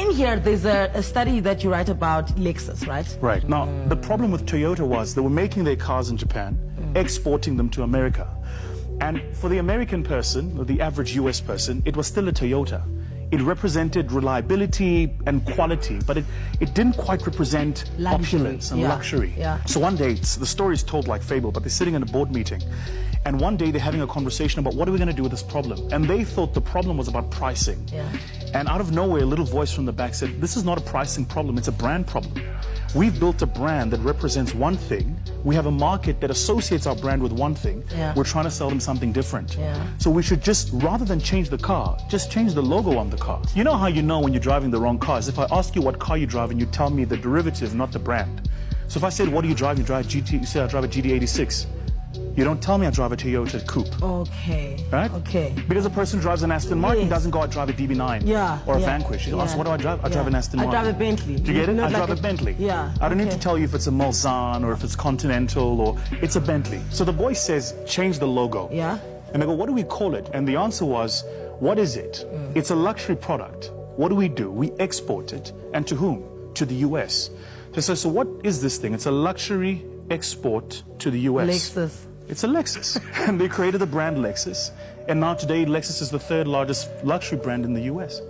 seeing here, there's a study that you write about Lexus, right? Right. Now, the problem with Toyota was they were making their cars in Japan, exporting them to America. And for the American person, or the average US person, it was still a Toyota. It represented reliability and quality, but it didn't quite represent opulence and luxury. Yeah. So one day, the story is told like fable, but they're sitting in a board meeting, and one day they're having a conversation about what are we going to do with this problem. And they thought the problem was about pricing. Yeah. And out of nowhere, a little voice from the back said, this is not a pricing problem, it's a brand problem. We've built a brand that represents one thing. We have a market that associates our brand with one thing. Yeah. We're trying to sell them something different. Yeah. So we should just, rather than change the car, just change the logo on the car. You know how you know when you're driving the wrong car is if I ask you what car you drive and you tell me the derivative, not the brand. So if I said, what do you drive? You drive GT, you say I drive a GT86. You don't tell me I drive a Toyota Coupe. Okay. Right? Okay. Because a person drives an Aston Martin doesn't go, I drive a DB9 or a Vanquish. You ask, what do I drive? I drive an Aston Martin. I drive a Bentley. Do you get it? Not I drive like a Bentley. Yeah. I don't need to tell you if it's a Mulsanne or if it's Continental or it's a Bentley. So the boy says, change the logo. Yeah. And I go, what do we call it? And the answer was, what is it? It's a luxury product. What do? We export it. And to whom? To the US. So what is this thing? It's a luxury export to the US. Lexus. It's a Lexus. And they created the brand Lexus. And now today, Lexus is the third largest luxury brand in the US.